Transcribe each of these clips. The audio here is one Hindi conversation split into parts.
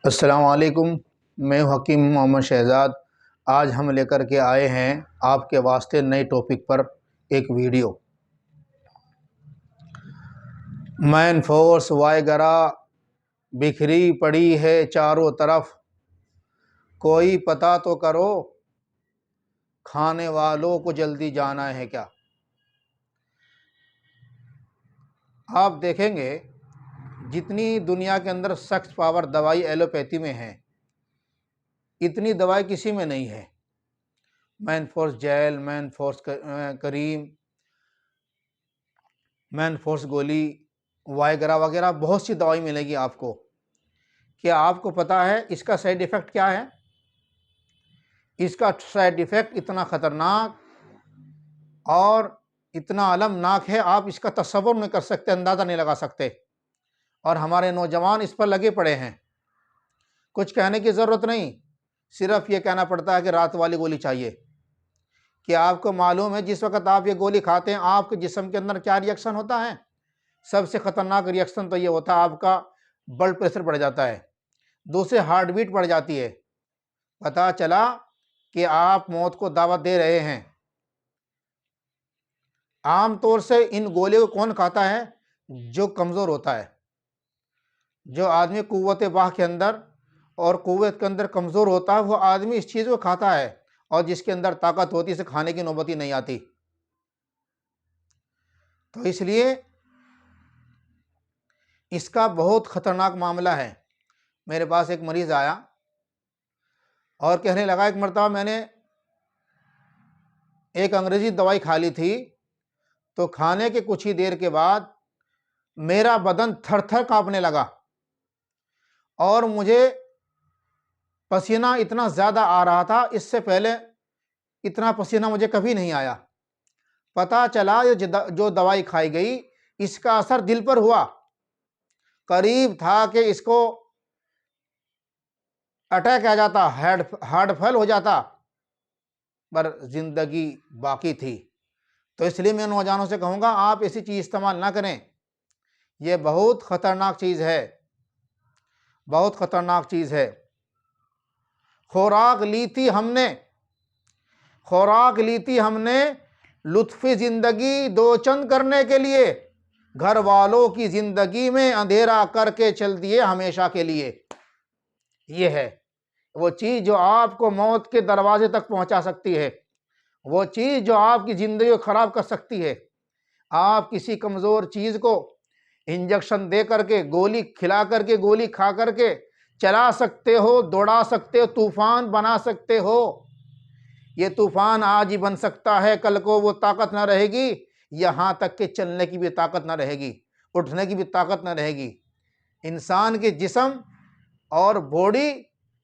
अस्सलाम वालेकुम। मैं हूं हकीम मोहम्मद शहज़ाद। आज हम लेकर के आए हैं आपके वास्ते नए टॉपिक पर एक वीडियो। मैन फोर्स वायगरा बिखरी पड़ी है चारों तरफ, कोई पता तो करो खाने वालों को जल्दी जाना है क्या। आप देखेंगे जितनी दुनिया के अंदर सख्त पावर दवाई एलोपैथी में है, इतनी दवाई किसी में नहीं है। Manforce gel, Manforce cream, Manforce गोली, वायगरा वगैरह बहुत सी दवाई मिलेगी आपको। क्या आपको पता है इसका साइड इफ़ेक्ट क्या है? इसका साइड इफ़ेक्ट इतना ख़तरनाक और इतना अलमनाक है, आप इसका तसव्वुर नहीं कर सकते, अंदाज़ा नहीं लगा सकते। और हमारे नौजवान इस पर लगे पड़े हैं। कुछ कहने की ज़रूरत नहीं, सिर्फ ये कहना पड़ता है कि रात वाली गोली चाहिए। क्या आपको मालूम है जिस वक्त आप ये गोली खाते हैं आपके जिस्म के अंदर क्या रिएक्शन होता है? सबसे ख़तरनाक रिएक्शन तो ये होता है, आपका ब्लड प्रेशर बढ़ जाता है, दूसरे हार्ट बीट बढ़ जाती है। पता चला कि आप मौत को दावत दे रहे हैं। आम तौर से इन गोलियों को कौन खाता है? जो कमज़ोर होता है, जो आदमी कुव्वत बाह के अंदर और कुव्वत के अंदर कमज़ोर होता है, वो आदमी इस चीज़ को खाता है। और जिसके अंदर ताकत होती है इसे खाने की नौबत ही नहीं आती। तो इसलिए इसका बहुत ख़तरनाक मामला है। मेरे पास एक मरीज़ आया और कहने लगा, एक मरतबा मैंने एक अंग्रेज़ी दवाई खा ली थी, तो खाने के कुछ ही देर के बाद मेरा बदन थर थर काँपने लगा और मुझे पसीना इतना ज़्यादा आ रहा था, इससे पहले इतना पसीना मुझे कभी नहीं आया। पता चला ये जो दवाई खाई गई इसका असर दिल पर हुआ। करीब था कि इसको अटैक आ जाता, हार्ट फेल हो जाता, पर ज़िंदगी बाकी थी। तो इसलिए मैं नौजवानों से कहूँगा, आप ऐसी चीज़ इस्तेमाल ना करें। यह बहुत ख़तरनाक चीज़ है, बहुत ख़तरनाक चीज़ है। खुराक ली थी हमने लुत्फ़ ज़िंदगी दो चंद करने के लिए, घर वालों की ज़िंदगी में अंधेरा करके चल दिए हमेशा के लिए। ये है वो चीज़ जो आपको मौत के दरवाजे तक पहुंचा सकती है, वो चीज़ जो आपकी ज़िंदगी को ख़राब कर सकती है। आप किसी कमज़ोर चीज़ को इंजेक्शन दे करके, गोली खिला करके, गोली खा करके चला सकते हो, दौड़ा सकते हो, तूफ़ान बना सकते हो। ये तूफ़ान आज ही बन सकता है, कल को वो ताकत ना रहेगी, यहाँ तक कि चलने की भी ताकत ना रहेगी, उठने की भी ताकत ना रहेगी। इंसान के जिस्म और बॉडी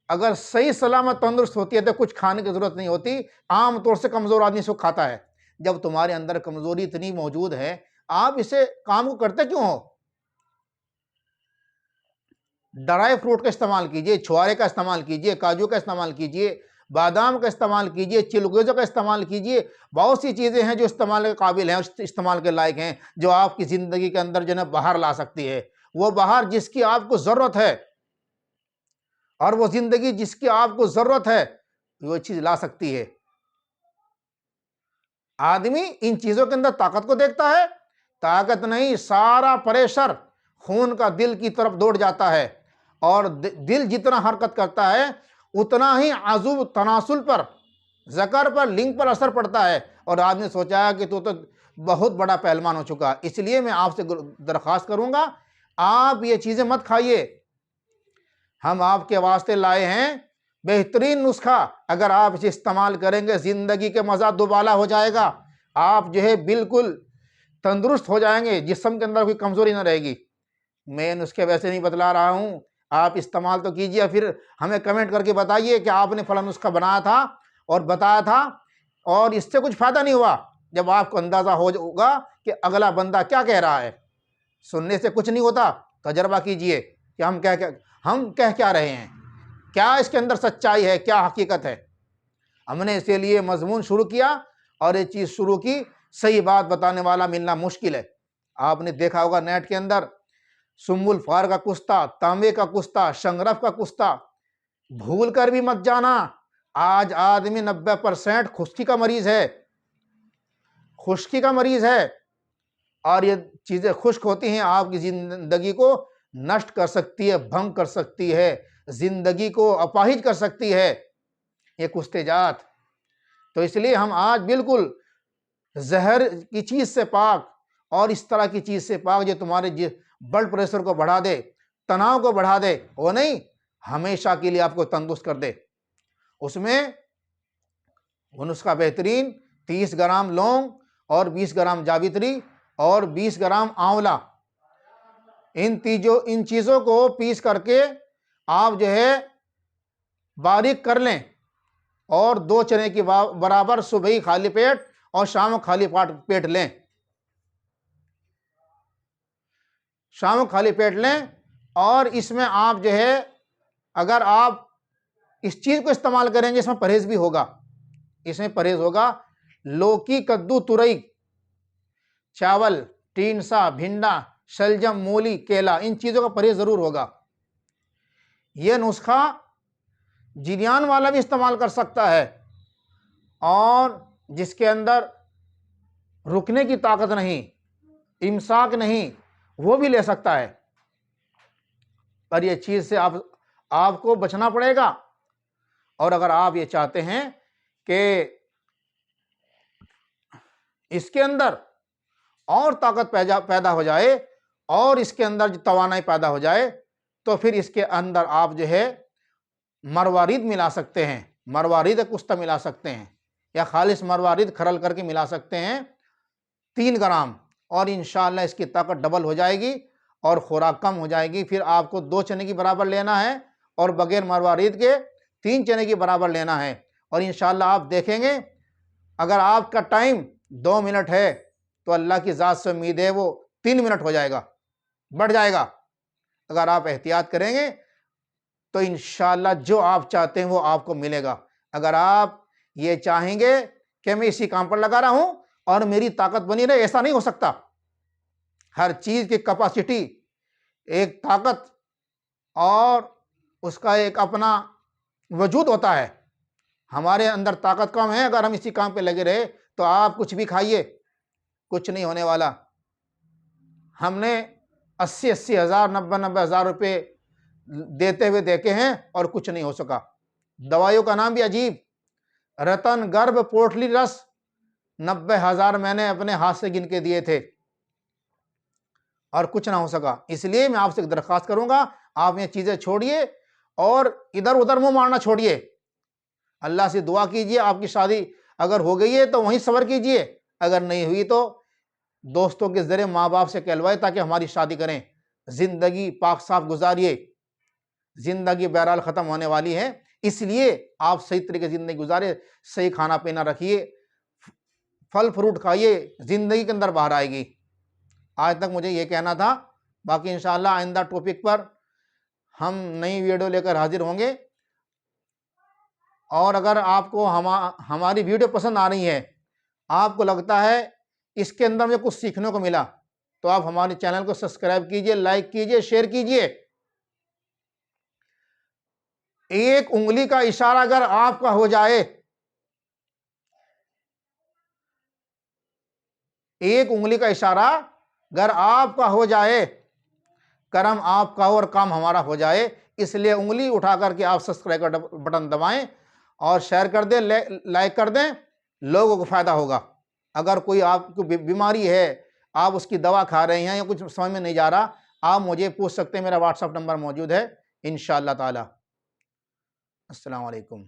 अगर सही सलामत तंदुरुस्त होती है तो कुछ खाने की ज़रूरत नहीं होती। आम तौर से कमज़ोर आदमी इसको खाता है। जब तुम्हारे अंदर कमज़ोरी इतनी मौजूद है, आप इसे काम को करते क्यों हो? ड्राई फ्रूट का इस्तेमाल कीजिए, छुआरे का इस्तेमाल कीजिए, काजू का इस्तेमाल कीजिए, बादाम का इस्तेमाल कीजिए, चिलगोज़ा का इस्तेमाल कीजिए। बहुत सी चीज़ें हैं जो इस्तेमाल के काबिल हैं, इस्तेमाल के लायक हैं, जो आपकी ज़िंदगी के अंदर जो है बाहर ला सकती है। वो बाहर जिसकी आपको ज़रूरत है और वो ज़िंदगी जिसकी आपको ज़रूरत है, वो चीज़ ला सकती है। आदमी इन चीज़ों के अंदर ताकत को देखता है, ताकत नहीं, सारा प्रेशर खून का दिल की तरफ दौड़ जाता है और दिल जितना हरकत करता है उतना ही आज़ू तनासुल पर, ज़कर पर, लिंग पर असर पड़ता है। और आदमी सोचा है कि तू तो बहुत बड़ा पहलवान हो चुका। इसलिए मैं आपसे दरख्वास्त करूँगा, आप ये चीज़ें मत खाइए। हम आपके वास्ते लाए हैं बेहतरीन नुस्खा। अगर आप इसे इस्तेमाल करेंगे, ज़िंदगी के मज़ा दुबाला हो जाएगा। आप जो है बिल्कुल तंदुरुस्त हो जाएंगे, जिस्म के अंदर कोई कमज़ोरी ना रहेगी। मैं नुस्खे वैसे नहीं बतला रहा हूँ, आप इस्तेमाल तो कीजिए, फिर हमें कमेंट करके बताइए कि आपने फला नुस्खा बनाया था और बताया था और इससे कुछ फ़ायदा नहीं हुआ। जब आपको अंदाज़ा होगा कि अगला बंदा क्या कह रहा है, सुनने से कुछ नहीं होता, तजर्बा कीजिए कि हम कह क्या रहे हैं, क्या इसके अंदर सच्चाई है, क्या हकीकत है। हमने इसीलिए मजमून शुरू किया और ये चीज़ शुरू की। सही बात बताने वाला मिलना मुश्किल है। आपने देखा होगा नेट के अंदर सुम्बुल फार का कुश्ता, तांबे का कुश्ता, शंगरफ का कुश्ता भूल कर भी मत जाना। आज आदमी 90% खुश्की का मरीज है, खुश्की का मरीज है, और ये चीजें खुश्क होती हैं आपकी जिंदगी को नष्ट कर सकती है, भंग कर सकती है, जिंदगी को अपाहिज कर सकती है ये कुश्तेजात। तो इसलिए हम आज बिल्कुल जहर की चीज से पाक और इस तरह की चीज से पाक जो तुम्हारे ब्लड प्रेशर को बढ़ा दे, तनाव को बढ़ा दे, वो नहीं, हमेशा के लिए आपको तंदुरुस्त कर दे। उसमें नुस्खा बेहतरीन 30 ग्राम लौंग और 20 ग्राम जावित्री और 20 ग्राम आंवला, इन चीजों को पीस करके आप जो है बारीक कर लें और 2 चने की बराबर सुबह ही खाली पेट और शाम को खाली पेट लें, शाम को खाली पेट लें। और इसमें आप जो है अगर आप इस चीज को इस्तेमाल करेंगे इसमें परहेज भी होगा, इसमें परहेज होगा। लौकी, कद्दू, तुरई, चावल, टींसा, भिंडा, शलजम, मूली, केला, इन चीजों का परहेज जरूर होगा। यह नुस्खा जिरियान वाला भी इस्तेमाल कर सकता है और जिसके अंदर रुकने की ताकत नहीं, इमसाक नहीं, वो भी ले सकता है। पर यह चीज से आपको बचना पड़ेगा। और अगर आप ये चाहते हैं कि इसके अंदर और ताकत पैदा हो जाए और इसके अंदर जो तवानाई पैदा हो जाए, तो फिर इसके अंदर आप जो है मरवारीद मिला सकते हैं, मरवारीद कुश्ता मिला सकते हैं या खालिश मरवारीद खरल करके मिला सकते हैं 3 ग्राम, और इंशाअल्लाह इसकी ताकत डबल हो जाएगी और खुराक कम हो जाएगी। फिर आपको 2 चने की बराबर लेना है और बगैर मरवारीद के 3 चने की बराबर लेना है। और इंशाअल्लाह आप देखेंगे अगर आपका टाइम 2 मिनट है तो अल्लाह की ज़ात से उम्मीद है वो 3 मिनट हो जाएगा, बढ़ जाएगा। अगर आप एहतियात करेंगे तो इंशाअल्लाह जो आप चाहते हैं वो आपको मिलेगा। अगर आप ये चाहेंगे कि मैं इसी काम पर लगा रहा हूं और मेरी ताकत बनी रहे, ऐसा नहीं हो सकता। हर चीज की कैपेसिटी, एक ताकत और उसका एक अपना वजूद होता है। हमारे अंदर ताकत कम है, अगर हम इसी काम पे लगे रहे तो आप कुछ भी खाइए, कुछ नहीं होने वाला। हमने 80-80 हज़ार, 90-90 हज़ार रुपये देते हुए देखे हैं और कुछ नहीं हो सका। दवाइयों का नाम भी अजीब, रतन, गर्भ, पोटली रस, 90 हज़ार मैंने अपने हाथ से गिन के दिए थे और कुछ ना हो सका। इसलिए मैं आपसे एक दरख्वास्त करूंगा, आप ये चीजें छोड़िए और इधर उधर मुंह मारना छोड़िए। अल्लाह से दुआ कीजिए, आपकी शादी अगर हो गई है तो वहीं सब्र कीजिए, अगर नहीं हुई तो दोस्तों के जरिए माँ बाप से कहलवाए ताकि हमारी शादी करें। जिंदगी पाक साफ गुजारिए, जिंदगी बहरहाल खत्म होने वाली है, इसलिए आप सही तरीके से जिंदगी गुजारे, सही खाना पीना रखिए, फल फ्रूट खाइए, जिंदगी के अंदर बाहर आएगी। आज तक मुझे ये कहना था, बाकी इंशाअल्लाह आइंदा टॉपिक पर हम नई वीडियो लेकर हाजिर होंगे। और अगर आपको हमारी वीडियो पसंद आ रही है, आपको लगता है इसके अंदर मुझे कुछ सीखने को मिला, तो आप हमारे चैनल को सब्सक्राइब कीजिए, लाइक कीजिए, शेयर कीजिए। एक उंगली का इशारा अगर आपका हो जाए, एक उंगली का इशारा अगर आपका हो जाए, कर्म आपका हो और काम हमारा हो जाए। इसलिए उंगली उठा करके आप सब्सक्राइब का बटन दबाएं और शेयर कर दें, लाइक कर दें, लोगों को फायदा होगा। अगर कोई आपको बीमारी है, आप उसकी दवा खा रहे हैं या कुछ समझ में नहीं जा रहा, आप मुझे पूछ सकते हैं, मेरा व्हाट्सएप नंबर मौजूद है इंशाअल्लाह ताला। अस्सलाम वालेकुम।